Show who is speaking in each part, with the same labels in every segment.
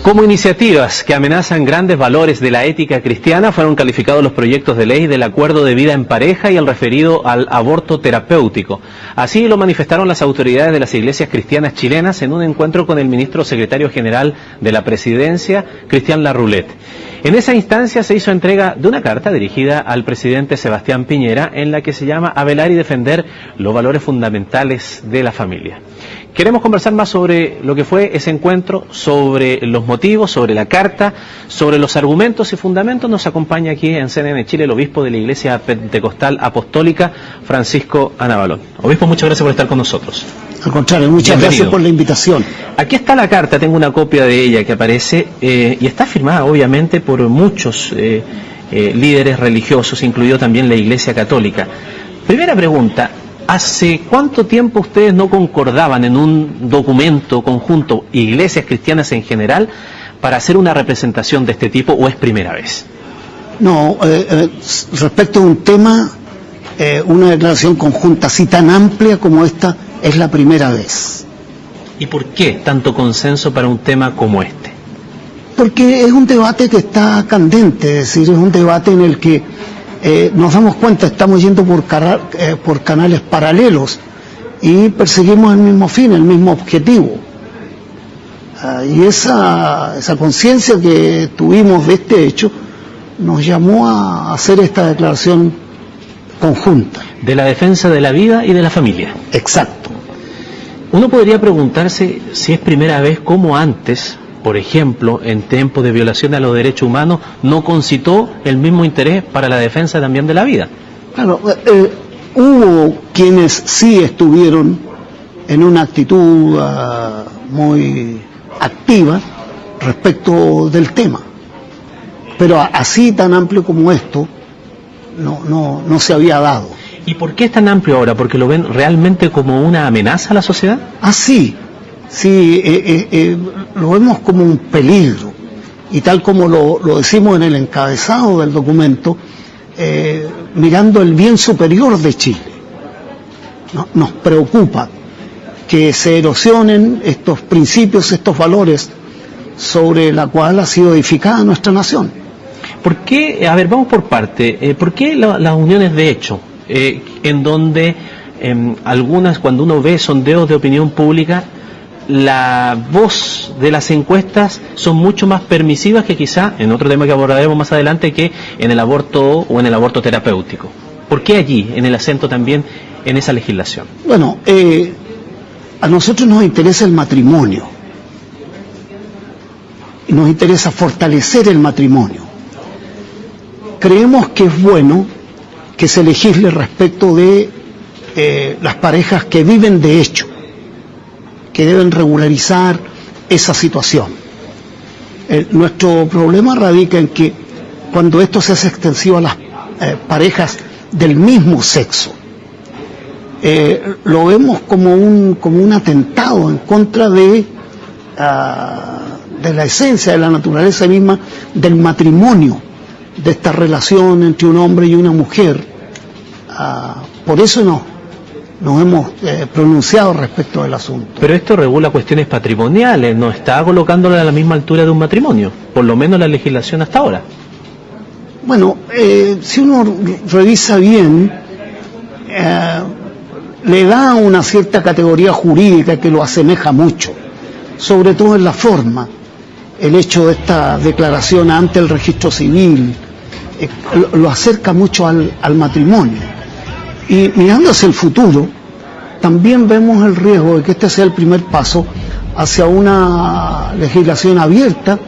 Speaker 1: Como iniciativas que amenazan grandes valores de la ética cristiana, fueron calificados los proyectos de ley del acuerdo de vida en pareja y el referido al aborto terapéutico. Así lo manifestaron las autoridades de las iglesias cristianas chilenas en un encuentro con el ministro secretario general de la Presidencia, Cristian Larroulet. En esa instancia se hizo entrega de una carta dirigida al presidente Sebastián Piñera, en la que se llama a velar y defender los valores fundamentales de la familia. Queremos conversar más sobre lo que fue ese encuentro, sobre los motivos, sobre la carta, sobre los argumentos y fundamentos. Nos acompaña aquí en CNN Chile el obispo de la Iglesia Pentecostal Apostólica, Francisco Anabalón. Obispo, muchas gracias por estar con nosotros.
Speaker 2: Al contrario, muchas gracias por la invitación.
Speaker 1: Aquí está la carta, tengo una copia de ella que aparece y está firmada obviamente por muchos líderes religiosos, incluido también la Iglesia Católica. Primera pregunta. ¿Hace cuánto tiempo ustedes no concordaban en un documento conjunto, iglesias cristianas en general, para hacer una representación de este tipo, o es primera vez?
Speaker 2: No, respecto a un tema, una declaración conjunta así tan amplia como esta, es la primera vez.
Speaker 1: ¿Y por qué tanto consenso para un tema como este?
Speaker 2: Porque es un debate que está candente, es decir, es un debate en el que nos damos cuenta, estamos yendo por canales paralelos y perseguimos el mismo fin, el mismo objetivo. Y esa conciencia que tuvimos de este hecho nos llamó a hacer esta declaración conjunta.
Speaker 1: De la defensa de la vida y de la familia.
Speaker 2: Exacto.
Speaker 1: Uno podría preguntarse si es primera vez como antes, por ejemplo, en tiempos de violación a los derechos humanos, no concitó el mismo interés para la defensa también de la vida.
Speaker 2: Claro, hubo quienes sí estuvieron en una actitud muy activa respecto del tema, pero así tan amplio como esto no se había dado.
Speaker 1: ¿Y por qué es tan amplio ahora? ¿Porque lo ven realmente como una amenaza a la sociedad?
Speaker 2: Sí, lo vemos como un peligro, y tal como lo decimos en el encabezado del documento, mirando el bien superior de Chile. Nos preocupa que se erosionen estos principios, estos valores sobre la cual ha sido edificada nuestra nación.
Speaker 1: ¿Por qué? A ver, vamos por parte. ¿Por qué las uniones de hecho, en donde algunas, cuando uno ve sondeos de opinión pública, la voz de las encuestas son mucho más permisivas que quizá, en otro tema que abordaremos más adelante, que en el aborto o en el aborto terapéutico? ¿Por qué allí, en el acento también, en esa legislación?
Speaker 2: Bueno, a nosotros nos interesa el matrimonio, y nos interesa fortalecer el matrimonio. Creemos que es bueno que se legisle respecto de las parejas que viven de hecho, que deben regularizar esa situación. Nuestro problema radica en que cuando esto se hace extensivo a las parejas del mismo sexo, lo vemos como un atentado en contra de la esencia, de la naturaleza misma del matrimonio, de esta relación entre un hombre y una mujer. Por eso nos hemos pronunciado respecto del asunto.
Speaker 1: Pero esto regula cuestiones patrimoniales, no está colocándolo a la misma altura de un matrimonio, por lo menos la legislación hasta ahora.
Speaker 2: Bueno, si uno revisa bien, le da una cierta categoría jurídica que lo asemeja mucho, sobre todo en la forma. El hecho de esta declaración ante el registro civil lo acerca mucho al matrimonio. Y mirando hacia el futuro, también vemos el riesgo de que este sea el primer paso hacia una legislación abierta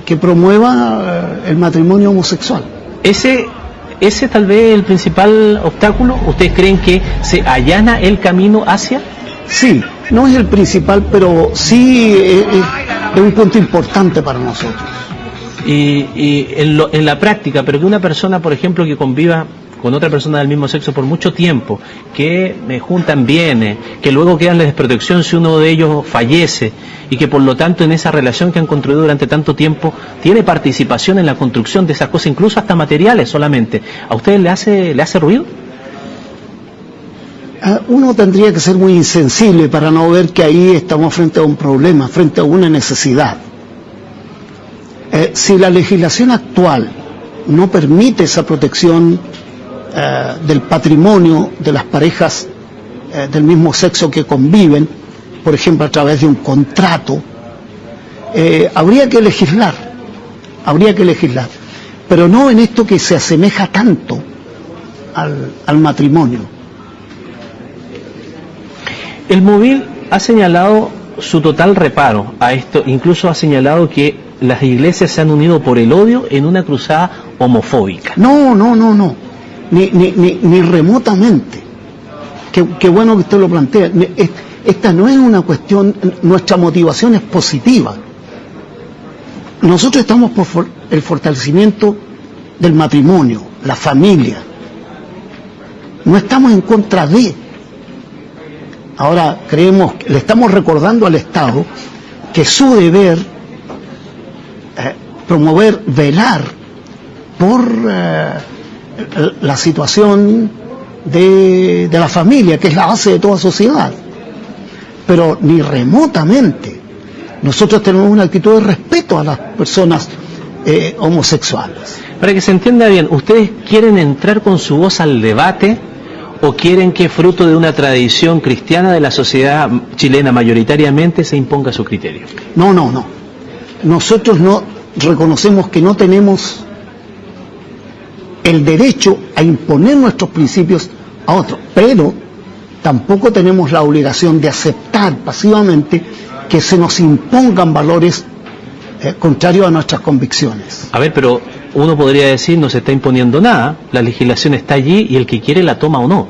Speaker 2: que promueva el matrimonio homosexual. ¿Ese
Speaker 1: tal vez es el principal obstáculo? ¿Ustedes creen que se allana el camino hacia?
Speaker 2: Sí, no es el principal, pero sí es un punto importante para nosotros.
Speaker 1: Y en la práctica, pero que una persona, por ejemplo, que conviva con otra persona del mismo sexo por mucho tiempo, que juntan bienes, que luego quedan la desprotección si uno de ellos fallece, y que por lo tanto en esa relación que han construido durante tanto tiempo tiene participación en la construcción de esas cosas, incluso hasta materiales solamente, ¿a ustedes le hace ruido?
Speaker 2: Uno tendría que ser muy insensible para no ver que ahí estamos frente a un problema, frente a una necesidad. si la legislación actual no permite esa protección del patrimonio de las parejas del mismo sexo que conviven, por ejemplo a través de un contrato, habría que legislar, pero no en esto que se asemeja tanto al matrimonio.
Speaker 1: El Móvil ha señalado su total reparo a esto, incluso ha señalado que las iglesias se han unido por el odio en una cruzada homofóbica.
Speaker 2: No, ni remotamente. Qué bueno que usted lo plantea. Esta no es una cuestión, nuestra motivación es positiva. Nosotros estamos por el fortalecimiento del matrimonio, la familia. No estamos en contra de. Ahora le estamos recordando al Estado que su deber promover, velar por la situación de la familia, que es la base de toda sociedad. Pero ni remotamente nosotros tenemos una actitud de respeto a las personas homosexuales.
Speaker 1: Para que se entienda bien, ¿ustedes quieren entrar con su voz al debate o quieren que fruto de una tradición cristiana de la sociedad chilena mayoritariamente se imponga su criterio?
Speaker 2: No. Nosotros no reconocemos que no tenemos el derecho a imponer nuestros principios a otros, pero tampoco tenemos la obligación de aceptar pasivamente que se nos impongan valores contrarios a nuestras convicciones.
Speaker 1: A ver, pero uno podría decir, no se está imponiendo nada, la legislación está allí y el que quiere la toma o no.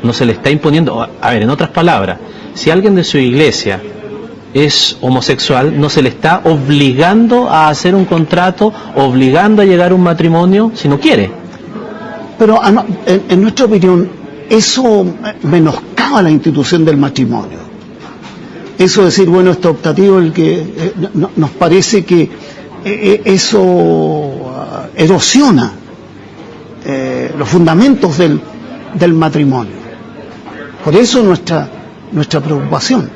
Speaker 1: No se le está imponiendo. A ver, en otras palabras, si alguien de su iglesia es homosexual, no se le está obligando a hacer un contrato, obligando a llegar a un matrimonio si no quiere.
Speaker 2: Pero en nuestra opinión, eso menoscaba la institución del matrimonio. Eso decir, bueno, esto optativo, el que nos parece que eso erosiona los fundamentos del matrimonio. Por eso nuestra preocupación.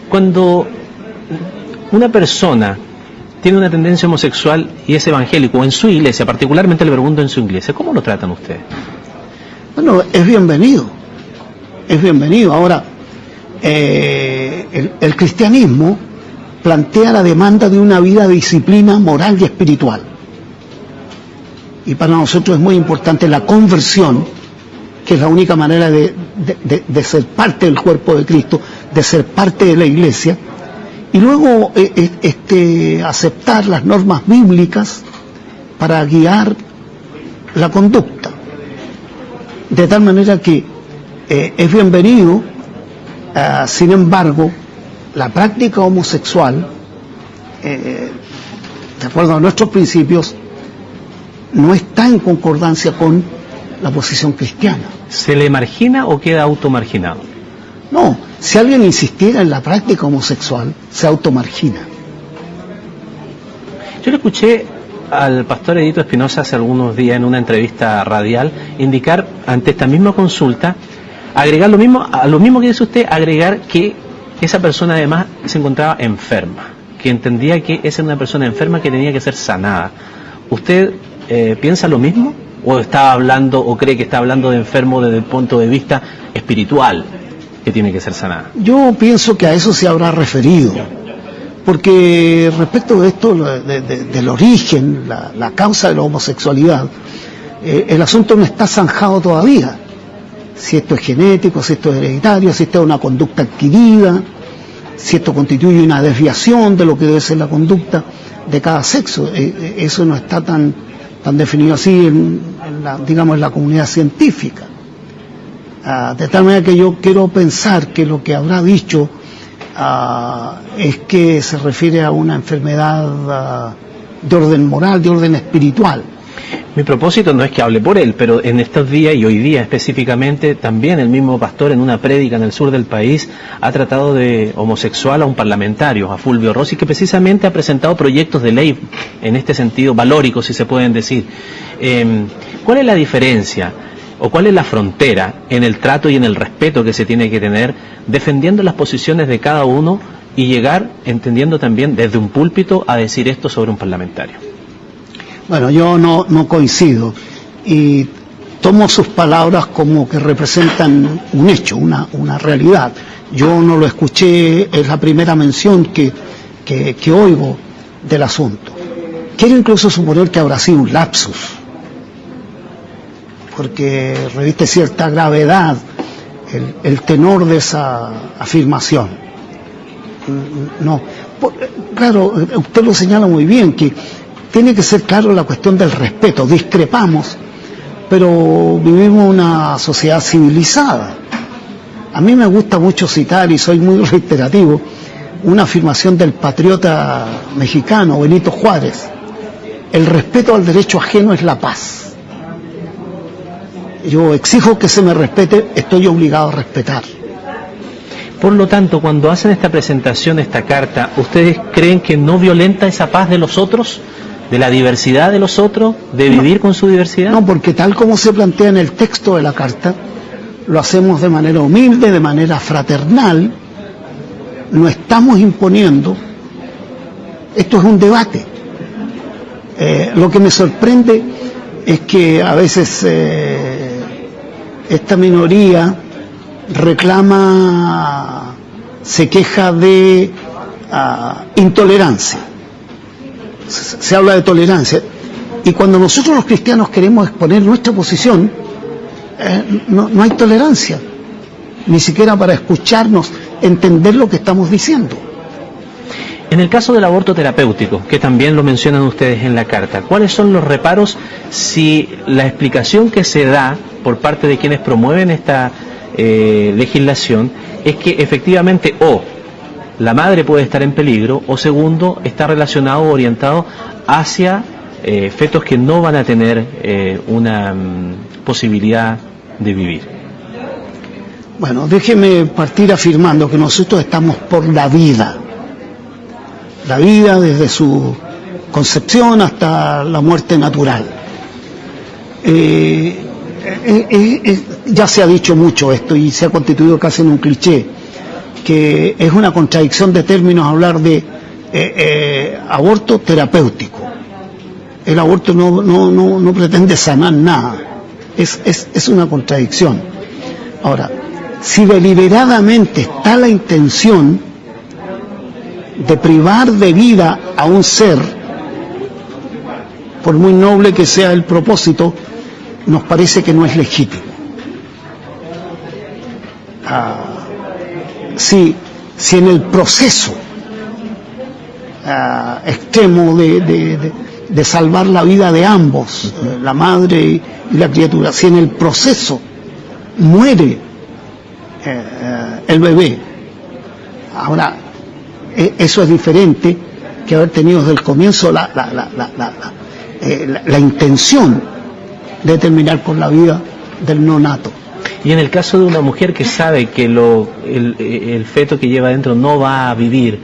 Speaker 1: Cuando una persona tiene una tendencia homosexual y es evangélico, en su iglesia, particularmente le pregunto en su iglesia, ¿cómo lo tratan ustedes?
Speaker 2: Bueno, es bienvenido. Ahora, el cristianismo plantea la demanda de una vida de disciplina moral y espiritual. Y para nosotros es muy importante la conversión, que es la única manera de ser parte del cuerpo de Cristo, de ser parte de la iglesia, y luego aceptar las normas bíblicas para guiar la conducta. De tal manera que es bienvenido, sin embargo, la práctica homosexual, de acuerdo a nuestros principios, no está en concordancia con la posición cristiana.
Speaker 1: ¿Se le margina o queda automarginado?
Speaker 2: No, si alguien insistiera en la práctica homosexual, se automargina.
Speaker 1: Yo le escuché al pastor Edito Espinosa hace algunos días en una entrevista radial indicar ante esta misma consulta, agregar lo mismo que dice usted, agregar que esa persona además se encontraba enferma, que entendía que esa era una persona enferma que tenía que ser sanada. ¿Usted piensa lo mismo? ¿O estaba hablando, o cree que está hablando de enfermo desde el punto de vista espiritual, que tiene que ser sanada?
Speaker 2: Yo pienso que a eso se habrá referido, porque respecto de esto, del origen, la causa de la homosexualidad, el asunto no está zanjado todavía. Si esto es genético, si esto es hereditario, si esto es una conducta adquirida, si esto constituye una desviación de lo que debe ser la conducta de cada sexo. Eso no está tan definido así en la comunidad científica. De tal manera que yo quiero pensar que lo que habrá dicho es que se refiere a una enfermedad de orden moral, de orden espiritual.
Speaker 1: Mi propósito no es que hable por él, pero en estos días y hoy día específicamente, también el mismo pastor en una prédica en el sur del país ha tratado de homosexual a un parlamentario, a Fulvio Rossi, que precisamente ha presentado proyectos de ley en este sentido, valóricos si se pueden decir. ¿Cuál es la diferencia o cuál es la frontera en el trato y en el respeto que se tiene que tener defendiendo las posiciones de cada uno y llegar, entendiendo también desde un púlpito, a decir esto sobre un parlamentario?
Speaker 2: Bueno, yo no coincido y tomo sus palabras como que representan un hecho, una realidad. Yo no lo escuché, es la primera mención que oigo del asunto. Quiero incluso suponer que habrá sido un lapsus, porque reviste cierta gravedad el tenor de esa afirmación. No, claro, usted lo señala muy bien, que tiene que ser claro la cuestión del respeto. Discrepamos, pero vivimos una sociedad civilizada. A mí me gusta mucho citar, y soy muy reiterativo, una afirmación del patriota mexicano Benito Juárez: el respeto al derecho ajeno es la paz. Yo exijo que se me respete, estoy obligado a respetar.
Speaker 1: Por lo tanto, cuando hacen esta presentación, esta carta, ¿ustedes creen que no violenta esa paz de los otros, de la diversidad de los otros, de vivir con su diversidad?
Speaker 2: No, porque tal como se plantea en el texto de la carta, lo hacemos de manera humilde, de manera fraternal, no estamos imponiendo, esto es un debate. Lo que me sorprende es que a veces esta minoría reclama, se queja de intolerancia. Se habla de tolerancia. Y cuando nosotros los cristianos queremos exponer nuestra posición, no hay tolerancia, ni siquiera para escucharnos, entender lo que estamos diciendo.
Speaker 1: En el caso del aborto terapéutico, que también lo mencionan ustedes en la carta, ¿cuáles son los reparos si la explicación que se da por parte de quienes promueven esta legislación es que efectivamente la madre puede estar en peligro, o segundo, está relacionado o orientado hacia fetos que no van a tener una posibilidad de vivir?
Speaker 2: Bueno, déjeme partir afirmando que nosotros estamos por la vida desde su concepción hasta la muerte natural. Ya se ha dicho mucho esto y se ha constituido casi en un cliché, que es una contradicción de términos hablar de aborto terapéutico. El aborto no pretende sanar nada, es una contradicción. Ahora, si deliberadamente está la intención de privar de vida a un ser, por muy noble que sea el propósito, nos parece que no es legítimo. Si en el proceso extremo de salvar la vida de ambos, la madre y la criatura, si en el proceso muere el bebé, ahora eso es diferente que haber tenido desde el comienzo la intención de terminar con la vida del nonato.
Speaker 1: Y en el caso de una mujer que sabe que el feto que lleva adentro no va a vivir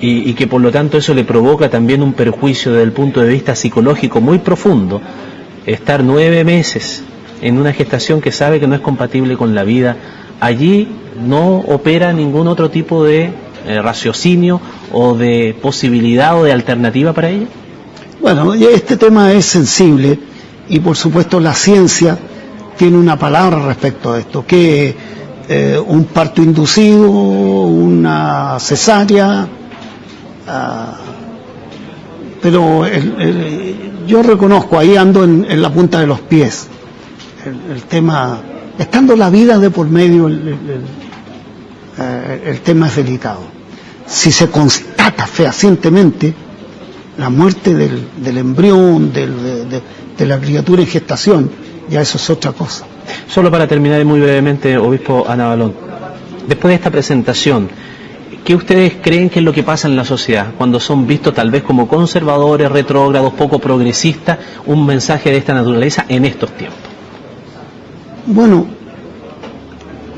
Speaker 1: y que por lo tanto eso le provoca también un perjuicio desde el punto de vista psicológico muy profundo, estar 9 meses en una gestación que sabe que no es compatible con la vida, allí no opera ningún otro tipo de raciocinio o de posibilidad o de alternativa para ella.
Speaker 2: Bueno, este tema es sensible y por supuesto la ciencia tiene una palabra respecto a esto, que un parto inducido, una cesárea, pero yo reconozco, ahí ando en la punta de los pies, el tema, estando la vida de por medio, el tema es delicado. Si se constata fehacientemente la muerte del embrión, de la criatura en gestación, ya eso es otra cosa.
Speaker 1: Solo para terminar y muy brevemente, obispo Ana Balón, después de esta presentación, ¿qué ustedes creen que es lo que pasa en la sociedad cuando son vistos tal vez como conservadores, retrógrados, poco progresistas, un mensaje de esta naturaleza en estos tiempos?
Speaker 2: Bueno,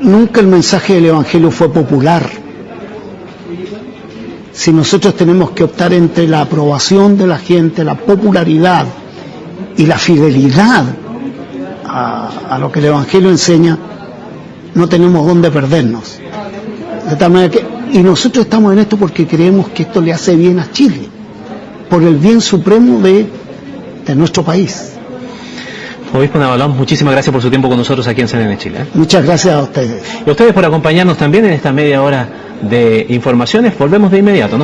Speaker 2: nunca el mensaje del Evangelio fue popular. Si nosotros tenemos que optar entre la aprobación de la gente, la popularidad y la fidelidad a lo que el Evangelio enseña, no tenemos dónde perdernos. De tal manera que, Y nosotros estamos en esto porque creemos que esto le hace bien a Chile, por el bien supremo de nuestro país.
Speaker 1: Obispo Navalón, muchísimas gracias por su tiempo con nosotros aquí en CNN Chile.
Speaker 2: Muchas gracias a ustedes.
Speaker 1: Y a ustedes por acompañarnos también en esta media hora de informaciones. Volvemos de inmediato, no se